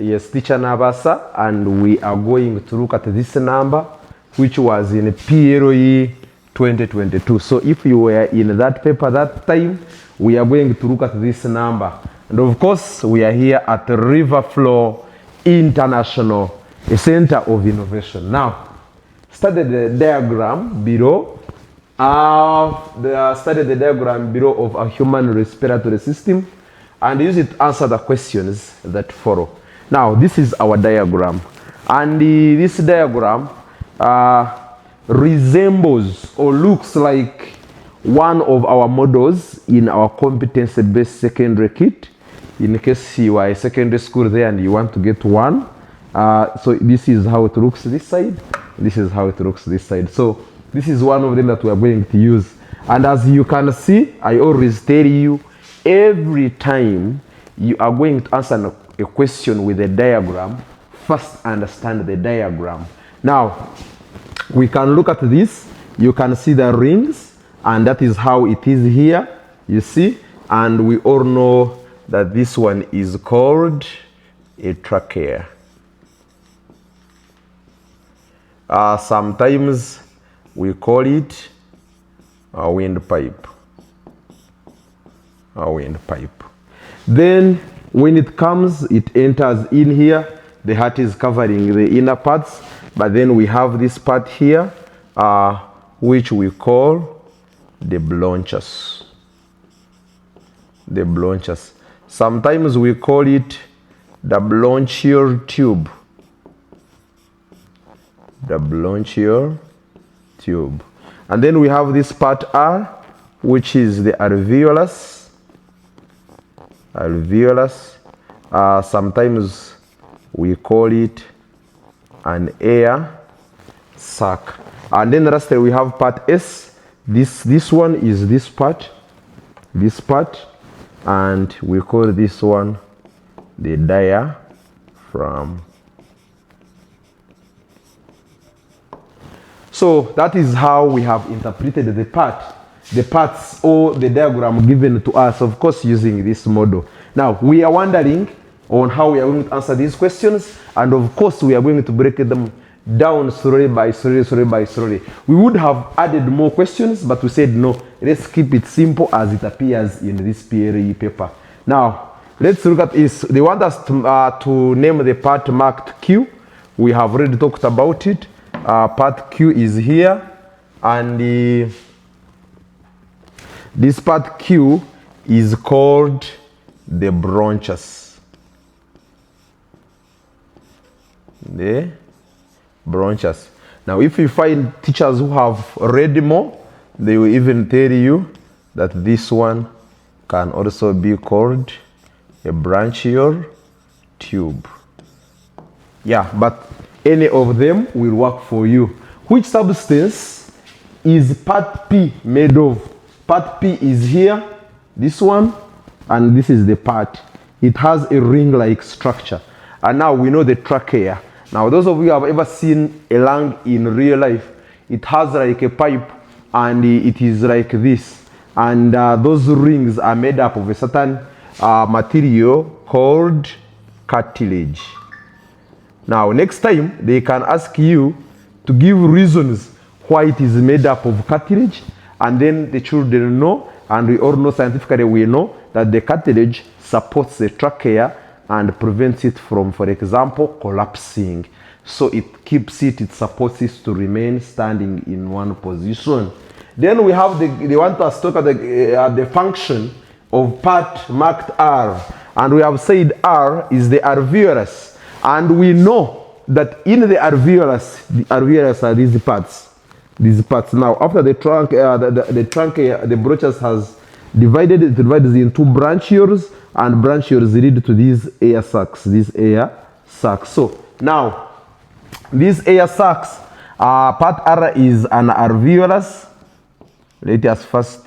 Yes, teacher Nabasa, and we are going to look at this number, which was in PLE 2022. So if you were in that paper that time, we are going to look at this number. And of course, we are here at the Riverflow International Center of Innovation. Now, study the diagram below. Study the diagram below of a human respiratory system and use it to answer the questions that follow. Now, this is our diagram, and this diagram resembles or looks like one of our models in our competency-based secondary kit. In case you are a secondary school there and you want to get one, so this is how it looks this side. This is how it looks this side. So this is one of them that we are going to use. And as you can see, I always tell you, every time you are going to answer a question with a diagram, first understand the diagram. Now, we can look at this. You can see the rings, and that is how it is here, you see. And we all know that this one is called a trachea. Sometimes we call it a windpipe. A windpipe. Then when it comes, it enters in here. The heart is covering the inner parts, but then we have this part here, which we call the bronchus. The bronchus. Sometimes we call it the bronchial tube. The bronchial tube. And then we have this part R, which is the alveolus. Alveolus. Sometimes we call it an air sac. And then lastly we have part S. This one is this part, and we call this one the diaphragm. So that is how we have interpreted the parts or the diagram given to us, of course, using this model. Now, we are wondering on how we are going to answer these questions, and of course, we are going to break them down slowly by slowly. We would have added more questions, but we said no, let's keep it simple as it appears in this PLE paper. Now, let's look at this. They want us to name the part marked Q. We have already talked about it. Part Q is here, and this part Q is called the bronchus. The bronchus. Now, if you find teachers who have read more, they will even tell you that this one can also be called a bronchial tube. Yeah, but any of them will work for you. Which substance is part P made of? Part P is here, this one, and this is the part. It has a ring-like structure. And now we know the trachea. Now, those of you who have ever seen a lung in real life, it has like a pipe, and it is like this. And those rings are made up of a certain material called cartilage. Now, next time, they can ask you to give reasons why it is made up of cartilage, and then the children know, and we all know scientifically, we know that the cartilage supports the trachea and prevents it from, for example, collapsing. So it keeps it, it supports it to remain standing in one position. Then we have they want us to look at the function of part marked R, and we have said R is the alveolus. And we know that in the alveolus are these parts. These parts. Now, after the trunk, the bronchus has divided. It divides into branchioles, and branchioles lead to these air sacs. These air sacs. So now, these air sacs, part R is an alveolus. Let us first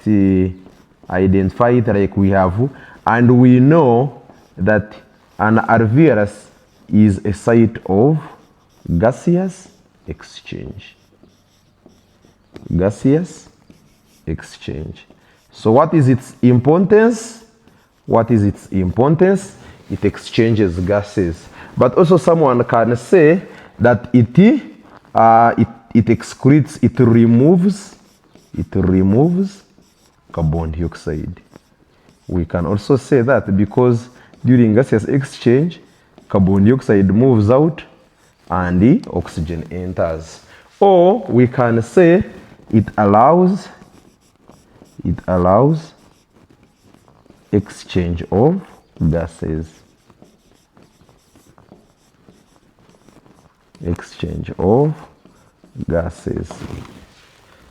identify it like we have, and we know that an alveolus is a site of gaseous exchange. Gaseous exchange. So what is its importance? What is its importance? It exchanges gases. But also someone can say that it excretes, it removes carbon dioxide. We can also say that because during gaseous exchange, carbon dioxide moves out and the oxygen enters. Or we can say it allows exchange of gases. Exchange of gases.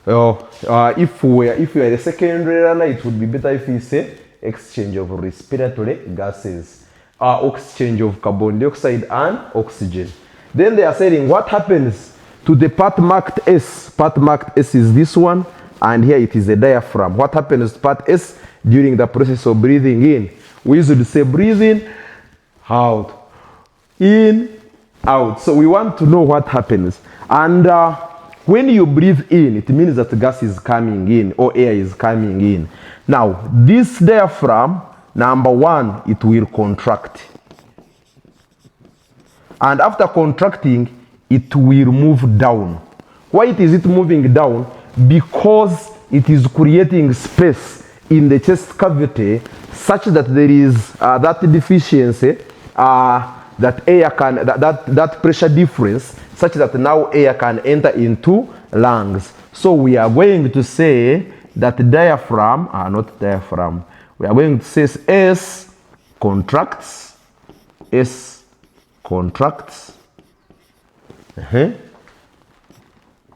Well, if we are a secondary runner, it would be better if we say exchange of respiratory gases, exchange of carbon dioxide and oxygen. Then they are saying what happens to the part marked S. Part marked S is this one, and here it is a diaphragm. What happens to part S during the process of breathing in? We usually say breathe in, out, in, out. So we want to know what happens. And when you breathe in, it means that gas is coming in or air is coming in. Now, this diaphragm, number one, it will contract. And after contracting, it will move down. Why is it moving down? Because it is creating space in the chest cavity such that there is that deficiency, that air can, that pressure difference, such that now air can enter into lungs. So we are going to say that diaphragm, not diaphragm, we are going to say S contracts, S contracts,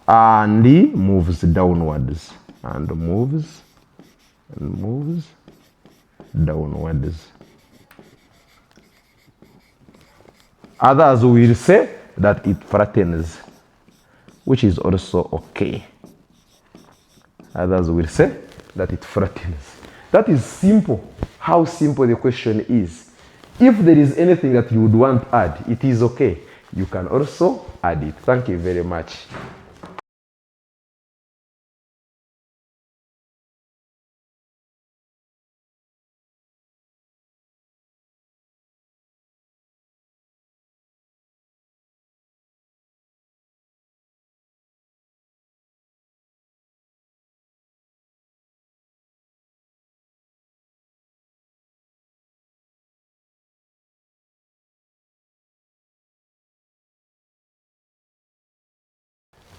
and moves downwards, and moves downwards. Others will say that it flattens, which is also okay. Others will say that it flattens. That is simple. How simple the question is. If there is anything that you would want to add, it is okay. You can also add it. Thank you very much.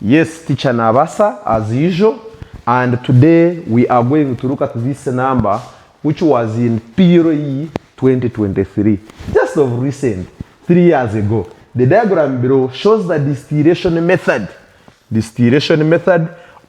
Yes, teacher Nabasa, as usual. And today we are going to look at this number, which was in PLE 2023, just of recent, 3 years ago. The diagram below shows the distillation method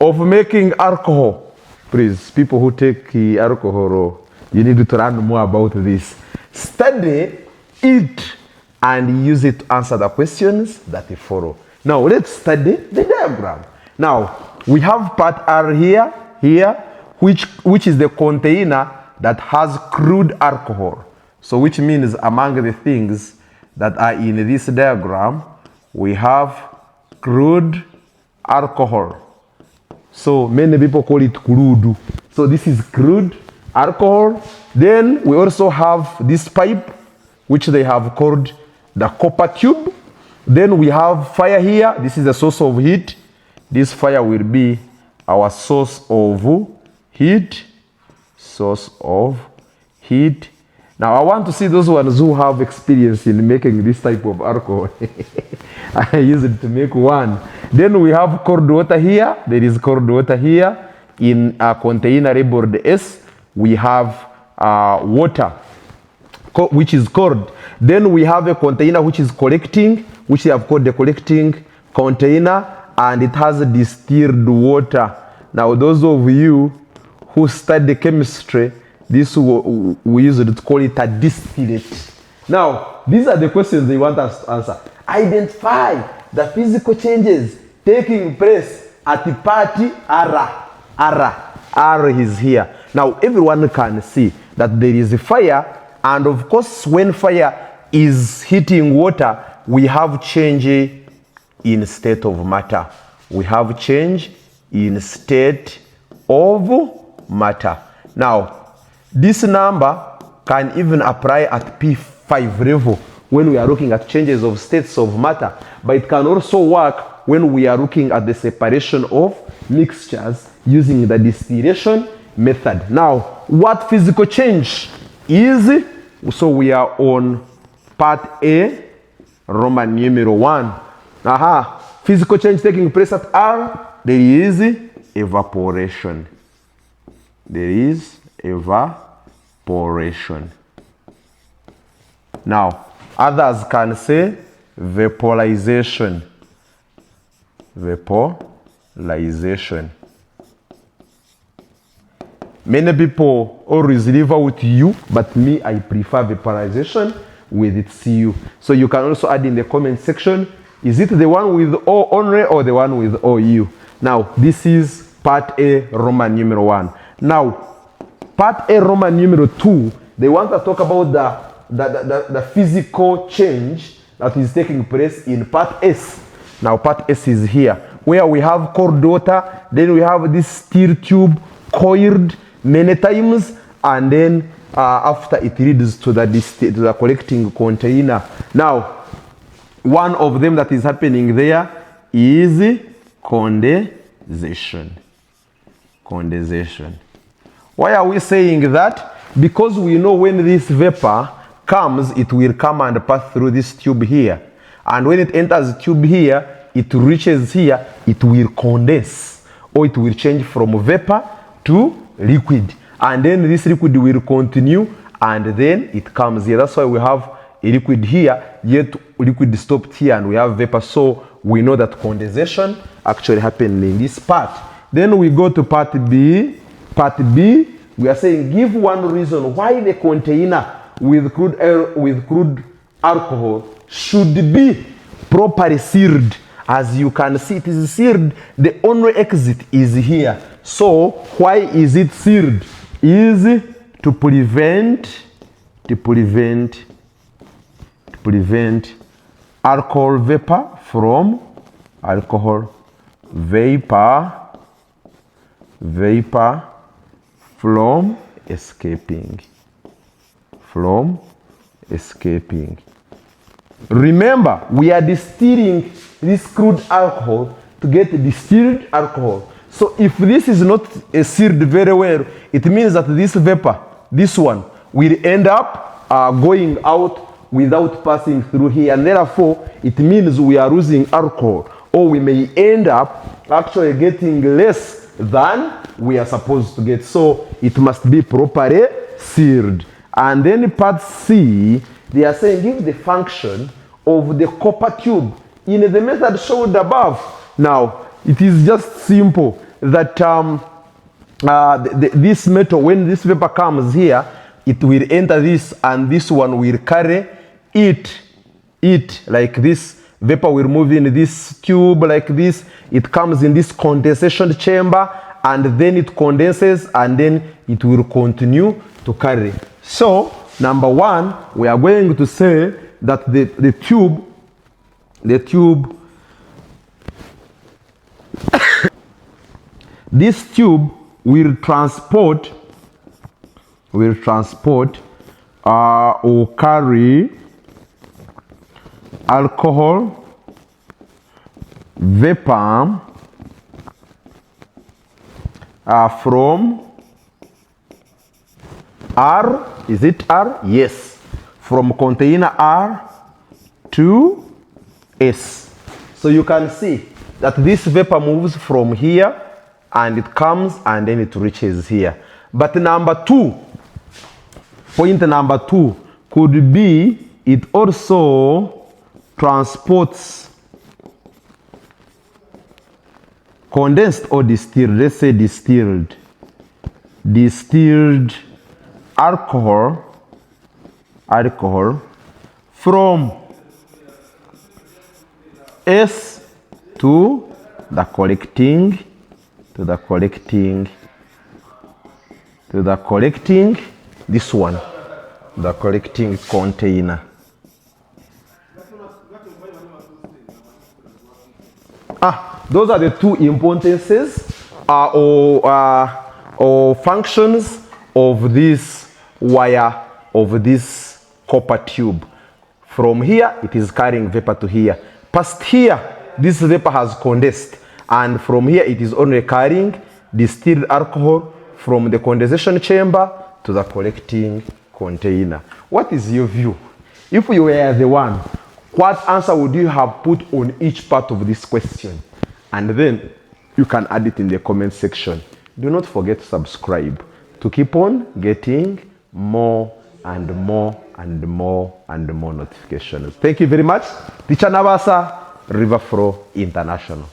of making alcohol. Please, people who take alcohol, you need to learn more about this. Study it and use it to answer the questions that follow. Now let's study the diagram. Now we have part R here, which is the container that has crude alcohol. So which means among the things that are in this diagram, we have crude alcohol. So many people call it crude. So this is crude alcohol. Then we also have this pipe, which they have called the copper tube. Then we have fire here. This is the source of heat. This fire will be our source of heat. Source of heat. Now I want to see those ones who have experience in making this type of alcohol. I use it to make one. Then we have cold water here. There is cold water here. In a container labeled S, we have water, which is cold. Then we have a container which is collecting, which they have called the collecting container, and it has distilled water. Now those of you who study chemistry, this we usually call it a distillate. Now these are the questions they want us to answer. Identify the physical changes taking place at the party R is here. Now everyone can see that there is a fire, and of course when fire is hitting water, we have change in state of matter. We have change in state of matter. Now, this number can even apply at P5 level, when we are looking at changes of states of matter, but it can also work when we are looking at the separation of mixtures using the distillation method. Now, what physical change is? So we are on part A, Roman numeral 1. Physical change taking place at R, there is evaporation. There is evaporation. Now, others can say vaporization. Vaporization. Many people always leave out U, but me, I prefer vaporization with its U. So you can also add in the comment section, is it the one with O only or the one with OU? Now, this is part A, Roman numeral 1. Now, part A, Roman numeral 2, they want to talk about the physical change that is taking place in part S. Now, part S is here, where we have cold water, then we have this steel tube coiled many times, and then after it leads to the collecting container. Now, one of them that is happening there is condensation. Condensation. Why are we saying that? Because we know when this vapor comes, it will come and pass through this tube here. And when it enters the tube here, it reaches here, it will condense, or it will change from vapor to liquid. And then this liquid will continue, and then it comes here. That's why we have a liquid here, yet liquid stopped here, and we have vapor. So we know that condensation actually happened in this part. Then we go to part B. Part B, we are saying give one reason why the container with crude alcohol should be properly sealed. As you can see, it is sealed. The only exit is here. So why is it sealed? Is to prevent alcohol vapor from escaping. Remember, we are distilling this crude alcohol to get distilled alcohol. So if this is not sealed very well, it means that this vapor, this one, will end up going out without passing through here. And therefore, it means we are losing alcohol, or we may end up actually getting less than we are supposed to get. So it must be properly sealed. And then part C, they are saying give the function of the copper tube in the method showed above. Now, it is just simple that this metal, when this vapor comes here, it will enter this, and this one will carry it like this. Vapor will move in this tube like this. It comes in this condensation chamber, and then it condenses, and then it will continue to carry. So, number one, we are going to say that the tube this tube will transport or carry alcohol vapor from R. Is it R? Yes. From container R to S. So you can see that this vapor moves from here, and it comes, and then it reaches here. But point number two could be it also transports condensed or distilled, let's say distilled alcohol from S to the collecting this one, the collecting container. Those are the two importances or functions of this wire, of this copper tube. From here, it is carrying vapor to here. Past here, this vapor has condensed. And from here, it is only carrying distilled alcohol from the condensation chamber to the collecting container. What is your view? If you were the one, what answer would you have put on each part of this question? And then you can add it in the comment section. Do not forget to subscribe to keep on getting more and more and more and more notifications. Thank you very much. Teacher Nabasa, River Flow International.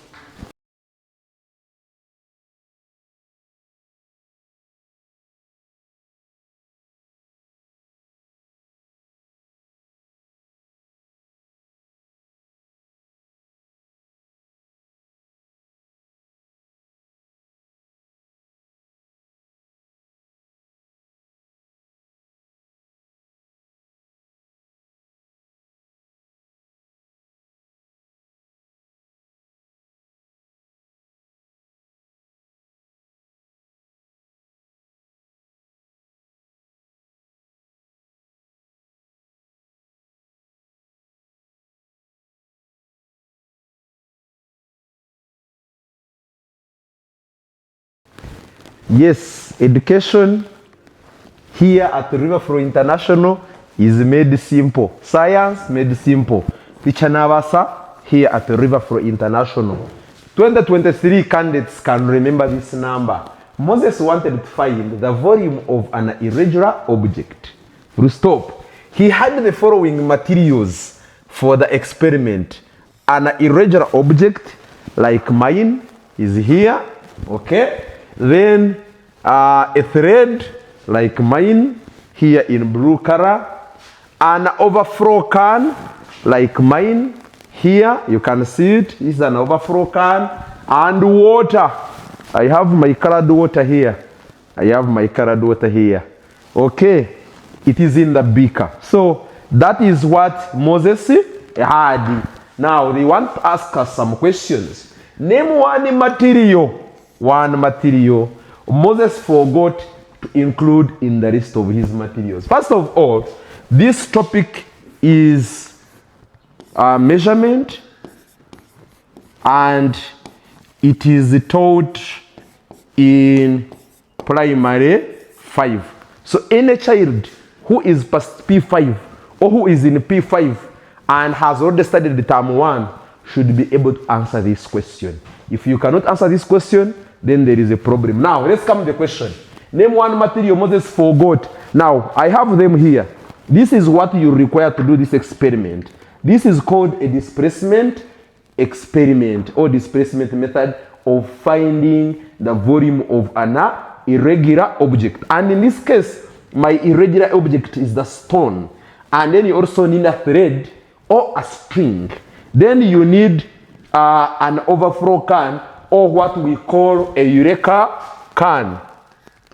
Yes, education here at River Flow International is made simple. Science made simple. Teacher Nabasa here at River Flow International. 2023 candidates can remember this number. Moses wanted to find the volume of an irregular object. Full stop. He had the following materials for the experiment. An irregular object like mine is here, okay? Then a thread like mine here in blue color, an overflow can like mine here, you can see it, this is an overflow can, and water. I have my colored water here. I have my colored water here. Okay, it is in the beaker. So that is what Moses had. Now they want to ask us some questions. Name one material Moses forgot to include in the list of his materials. First of all, this topic is measurement, and it is taught in primary 5. So any child who is past P5 or who is in P5 and has already studied the term 1 should be able to answer this question. If you cannot answer this question, then there is a problem. Now, let's come to the question. Name one material Moses forgot. Now, I have them here. This is what you require to do this experiment. This is called a displacement experiment or displacement method of finding the volume of an irregular object. And in this case, my irregular object is the stone. And then you also need a thread or a string. Then you need an overflow can, or what we call a eureka can.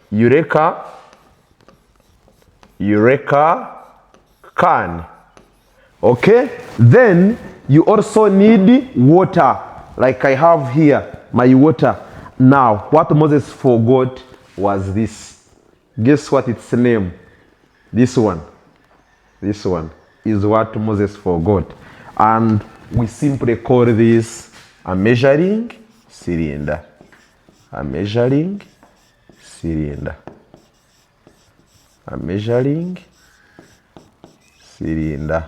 Eureka can. Okay? Then you also need water, like I have here, my water. Now, what Moses forgot was this. Guess what its name? This one. This one is what Moses forgot. And we simply call this a measuring cylinder. A measuring cylinder. A measuring cylinder.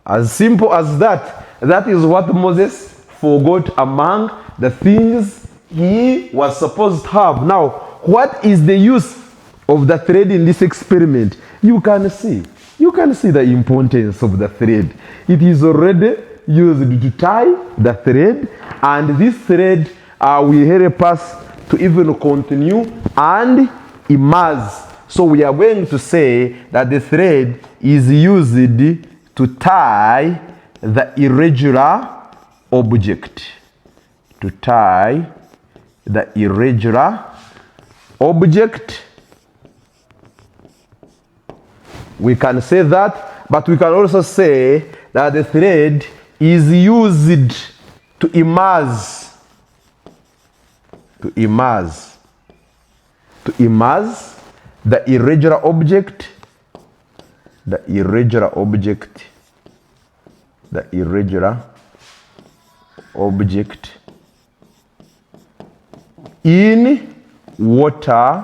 As simple as that. That is what Moses forgot among the things he was supposed to have. Now, what is the use of the thread in this experiment? You can see the importance of the thread. It is already used to tie the thread, and this thread will help us to even continue and immerse. So we are going to say that the thread is used to tie the irregular object. To tie the irregular object. We can say that, but we can also say that the thread is used to immerse the irregular object the irregular object in water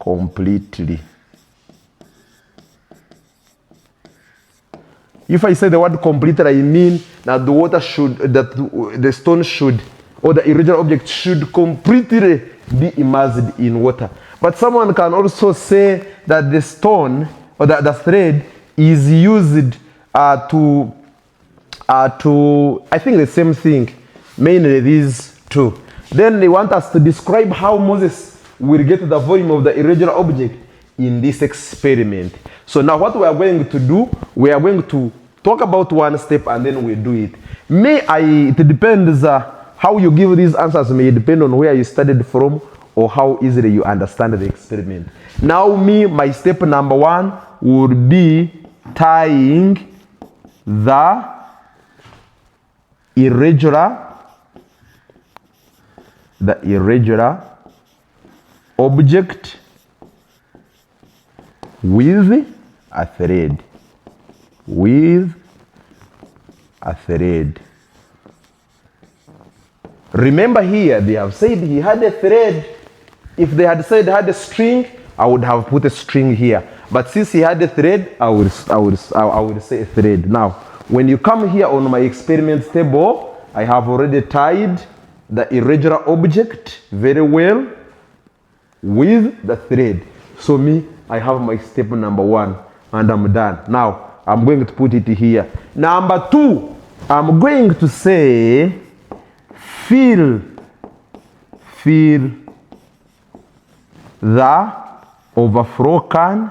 completely. If I say the word completely, I mean that the stone should, or the irregular object should completely be immersed in water. But someone can also say that the stone or the thread is used to I think the same thing, mainly these two. Then they want us to describe how Moses will get the volume of the irregular object in this experiment. So now what we are going to do, we are going to talk about one step and then we do it. It depends how you give these answers may depend on where you studied from or how easily you understand the experiment. Now my step number 1 would be tying the irregular object with a thread. Remember here they have said he had a thread. If they had said had a string, I would have put a string here. But since he had a thread, I would say a thread. Now, when you come here on my experiment table, I have already tied the irregular object very well with the thread. So I have my step number 1 and I'm done. Now, I'm going to put it here. Number 2, I'm going to say fill the overflow can.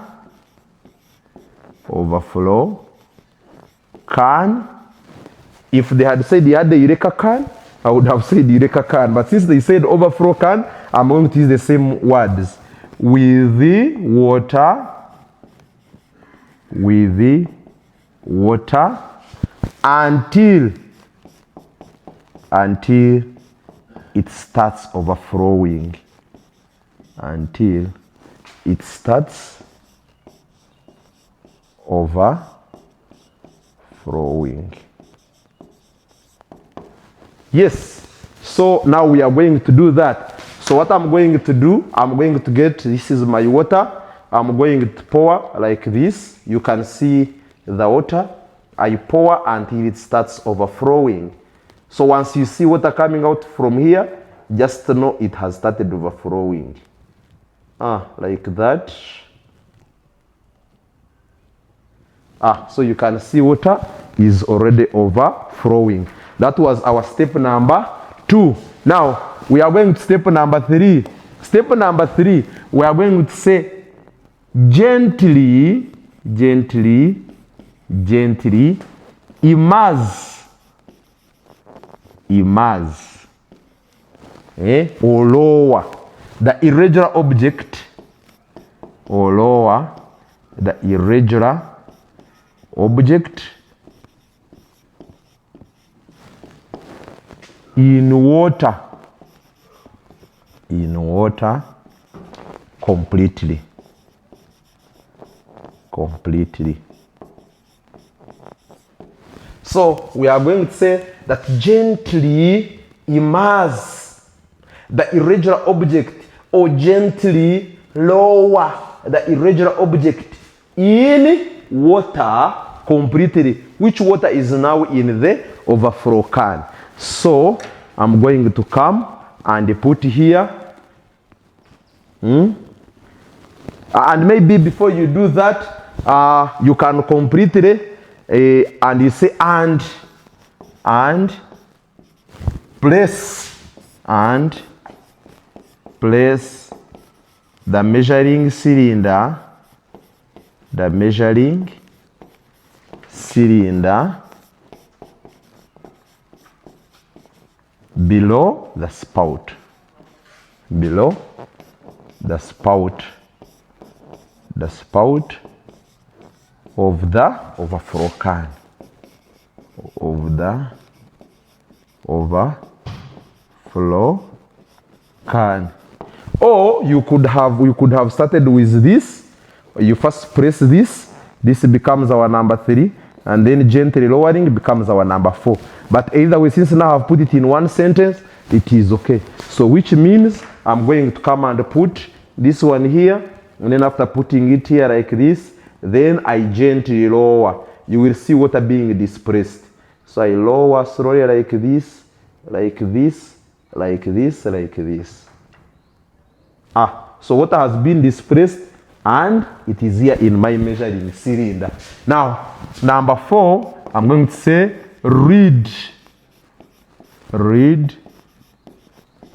If they had said they had the eureka can, I would have said eureka can. But since they said overflow can, I'm going to use the same words. With the water until it starts overflowing. Yes, so now we are going to do that. So what I'm going to do, I'm going to get, this is my water, I'm going to pour like this. You can see the water. I pour until it starts overflowing. So once you see water coming out from here, just know it has started overflowing. Like that. So you can see water is already overflowing. That was our step number 2. Now, we are going to step number 3. Step number 3, we are going to say gently immerse or lower the irregular object in water completely. So we are going to say that gently immerse the irregular object or gently lower the irregular object in water completely, which water is now in the overflow can. So I'm going to come and put here. And maybe before you do that, you can completely and you say and place the measuring cylinder below the spout of the overflow can. Or you could have started with this. You first press this becomes our number 3, and then gently lowering becomes our number 4. But either way, since now I've put it in one sentence, it is okay. So which means I'm going to come and put this one here, and then after putting it here like this, then I gently lower. You will see water being displaced. So I lower slowly like this, like this, like this, like this. So water has been displaced, and it is here in my measuring cylinder. Now, number 4, I'm going to say read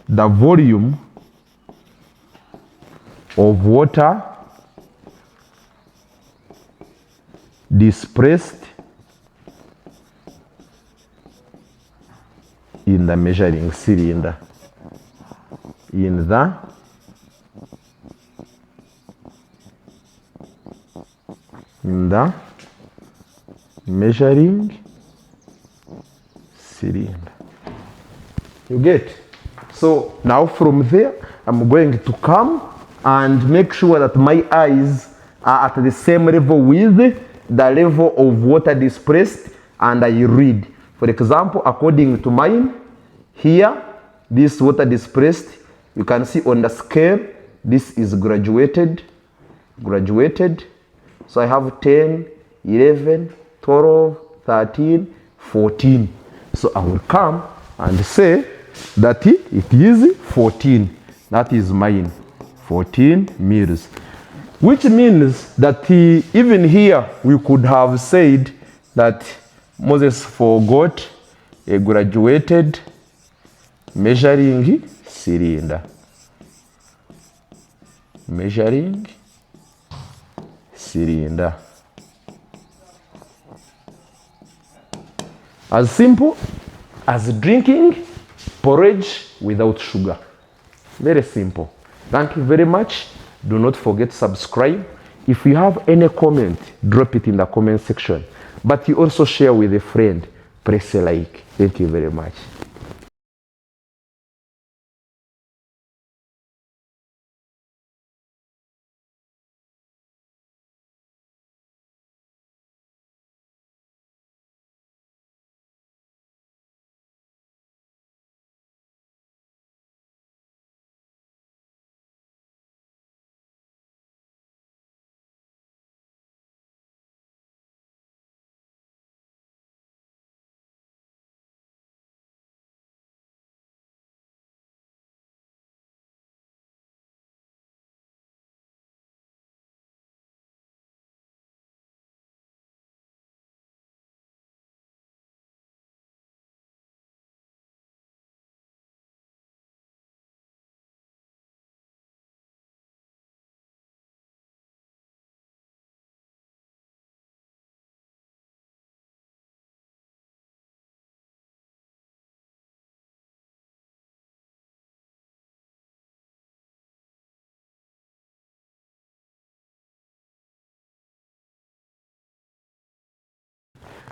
the volume of water displaced in the measuring cylinder. In the measuring cylinder. You get? So now from there, I'm going to come and make sure that my eyes are at the same level with the level of water displaced, and I read. For example, according to mine, here, this water displaced, you can see on the scale, this is graduated. So I have 10, 11, 12, 13, 14. So I will come and say that it is 14. That is mine, 14 mils. Which means that even here we could have said that Moses forgot a graduated measuring cylinder. Measuring cylinder. As simple as drinking porridge without sugar. Very simple. Thank you very much. Do not forget to subscribe. If you have any comment, drop it in the comment section. But you also share with a friend. Press a like. Thank you very much.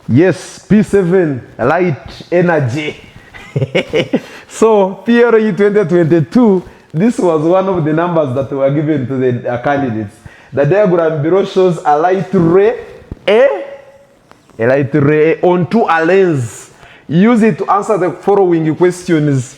Yes, P7, light energy. So, PLE 2022, this was one of the numbers that were given to the candidates. The diagram below shows a light ray onto a lens. Use it to answer the following questions.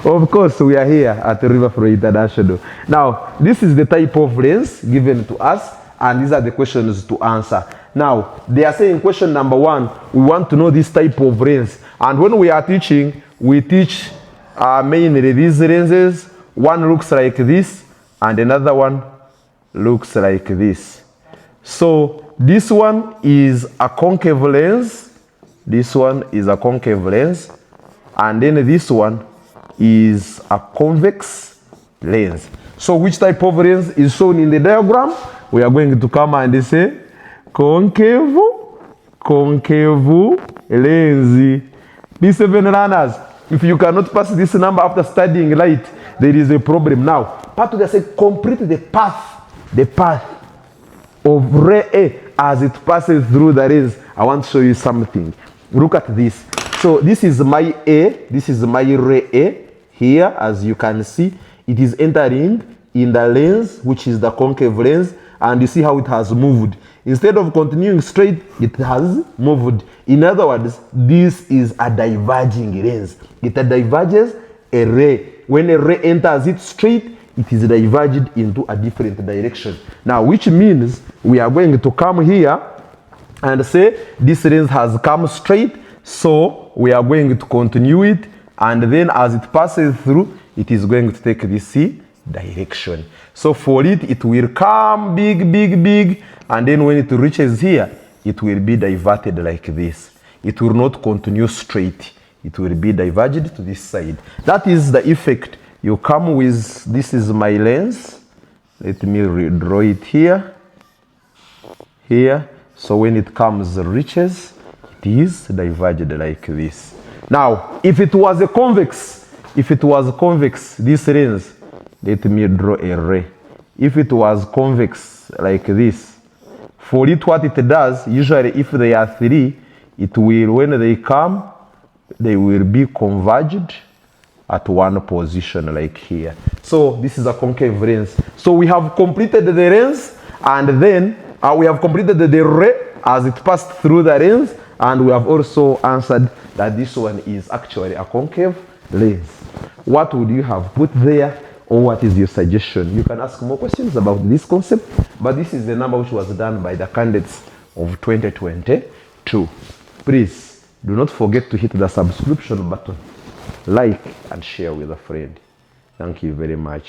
Of course, we are here at RIFI International. Now, this is the type of lens given to us, and these are the questions to answer. Now, they are saying question number 1, we want to know this type of lens. And when we are teaching, we teach mainly these lenses. One looks like this, and another one looks like this. So, this one is a concave lens. This one is a concave lens. And then this one is a convex lens. So, which type of lens is shown in the diagram? We are going to come and say concave lens. P7 learners, if you cannot pass this number after studying light, there is a problem. Now, part of the say complete the path of ray A as it passes through the lens. I want to show you something. Look at this. So this is my A, this is my ray A here, as you can see. it is entering in the lens, which is the concave lens, and you see how it has moved. Instead of continuing straight, it has moved. In other words, this is a diverging lens. It diverges a ray. When a ray enters it straight, it is diverged into a different direction. Now, which means we are going to come here and say this lens has come straight, so we are going to continue it, and then as it passes through, it is going to take this direction. So for it, it will come big, big, big, and then when it reaches here, it will be diverted like this. It will not continue straight. It will be diverged to this side. That is the effect. You come with, this is my lens. Let me redraw it here. Here. So when it comes, reaches, it is diverged like this. Now, if it was a convex, this lens, let me draw a ray. If it was convex like this, for it what it does, usually if they are three, it will, when they come, they will be converged at one position like here. So this is a concave lens. So we have completed the lens, and then we have completed the ray as it passed through the lens, and we have also answered that this one is actually a concave lens. What would you have put there, or what is your suggestion? You can ask more questions about this concept, but this is the number which was done by the candidates of 2022. Please do not forget to hit the subscription button, like and share with a friend. Thank you very much.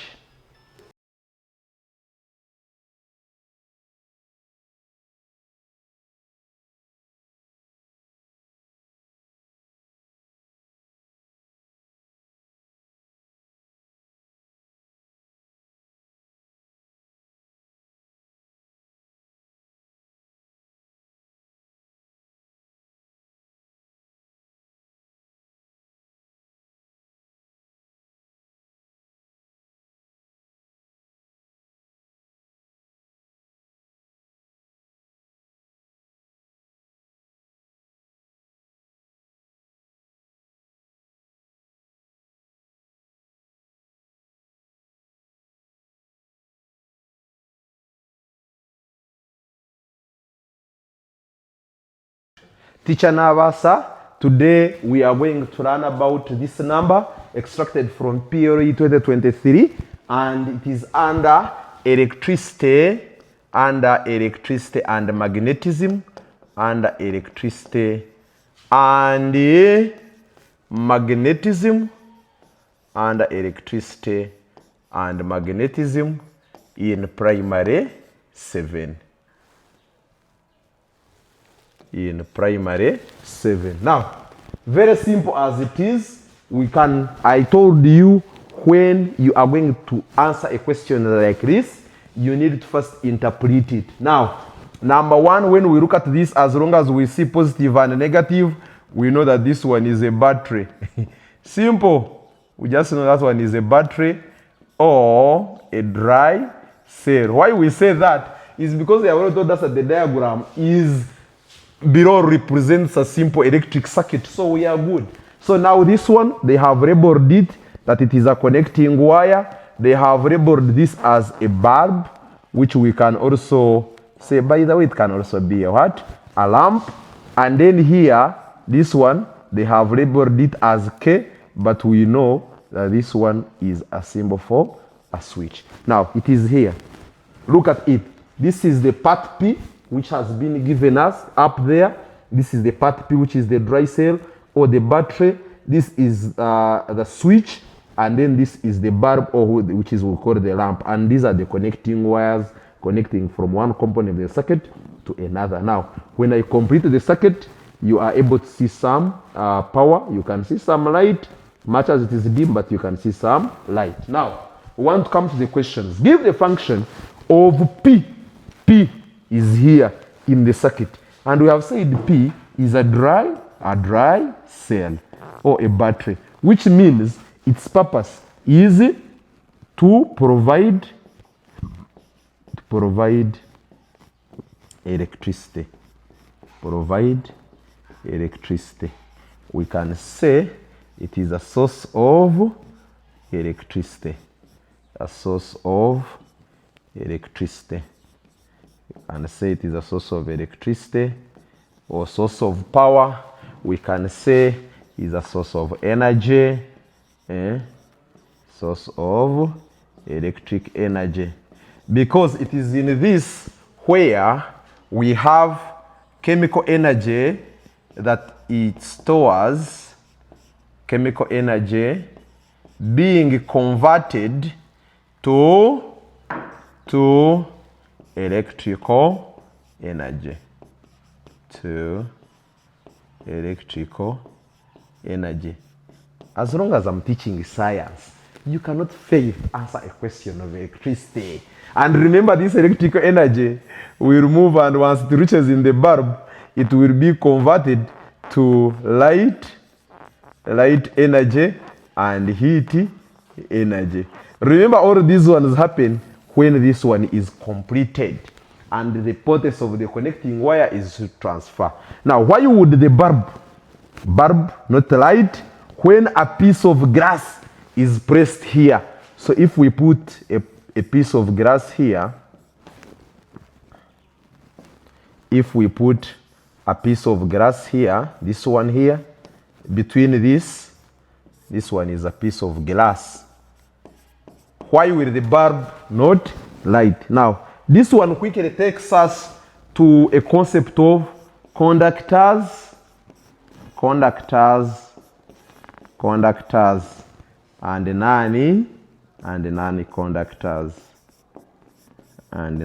Teacher Navasa, today we are going to learn about this number extracted from PLE 2023, and it is under electricity and magnetism, under electricity and magnetism, under electricity and magnetism in primary 7. In primary 7. Now, very simple as it is, I told you, when you are going to answer a question like this, you need to first interpret it. Now, number one, when we look at this, as long as we see positive and negative, we know that this one is a battery. Simple. We just know that one is a battery or a dry cell. Why we say that is because they have already told us that the diagram is below represents a simple electric circuit, so we are good. So now this one, they have labeled it that it is a connecting wire. They have labeled this as a bulb, which we can also say, by the way, it can also be a what? A lamp. And then here, this one, they have labeled it as K, but we know that this one is a symbol for a switch. Now, it is here. Look at it. This is the part P, which has been given us up there. This is the part P, which is the dry cell or the battery. This is the switch, and then this is the bulb, or which is we call the lamp. And these are the connecting wires connecting from one component of the circuit to another. Now, when I complete the circuit, you are able to see some power. You can see some light, much as it is dim, but you can see some light. Now, we want to come to the questions. Give the function of P. P is here in the circuit, and we have said P is a dry cell or a battery, which means its purpose is to provide electricity. We can say it is a source of electricity. a source of electricity. You can say it is a source of electricity or source of power. We can say is a source of energy, source of electric energy, because it is in this where we have chemical energy that it stores, chemical energy being converted to electrical energy, to electrical energy. As long as I'm teaching science, you cannot fail to answer a question of electricity. And remember, this electrical energy will move, and once it reaches in the bulb, it will be converted to light energy and heat energy. Remember, all these ones happen when this one is completed and the purpose of the connecting wire is to transfer. Now, why would the bulb, not light, when a piece of glass is pressed here? So if we put a piece of glass here, if we put a piece of glass here, this one here, between this one is a piece of glass. Why will the bulb not light? Now, this one quickly takes us to a concept of conductors, and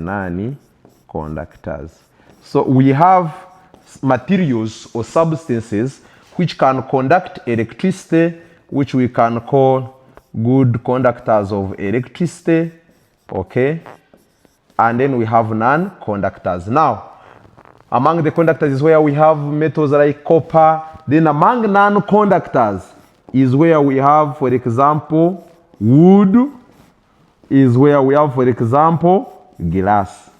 non-conductors. So we have materials or substances which can conduct electricity, which we can call good conductors of electricity, okay? And then we have non-conductors. Now, among the conductors is where we have metals like copper. Then among non-conductors is where we have, for example, wood, is where we have, for example, glass.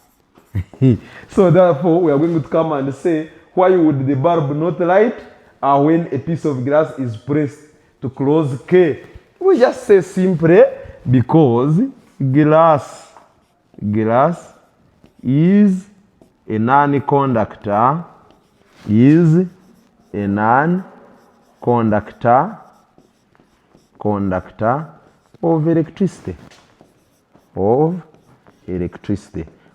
So therefore, we are going to come and say, why would the bulb not light when a piece of glass is pressed to close K? We just say simply because glass is a non-conductor, of electricity.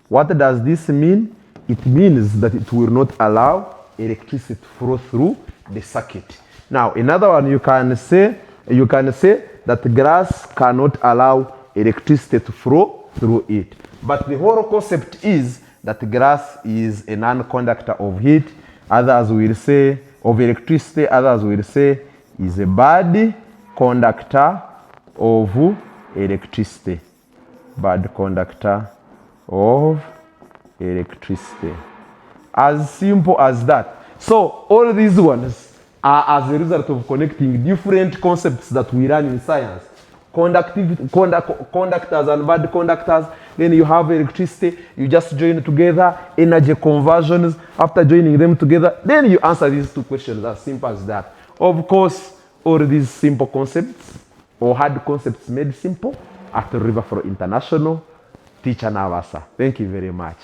What does this mean? It means that it will not allow electricity to flow through the circuit. Now, another one, you can say that glass cannot allow electricity to flow through it. But the whole concept is that glass is a non-conductor of heat. Others will say of electricity. Others will say is a bad conductor of electricity. Bad conductor of electricity. As simple as that. So all these ones are as a result of connecting different concepts that we learn in science. Conductors and bad conductors. Then you have electricity. You just join together. Energy conversions. After joining them together, then you answer these two questions as simple as that. Of course, all these simple concepts or hard concepts made simple at RIFI International. Teacher Navasa. Thank you very much.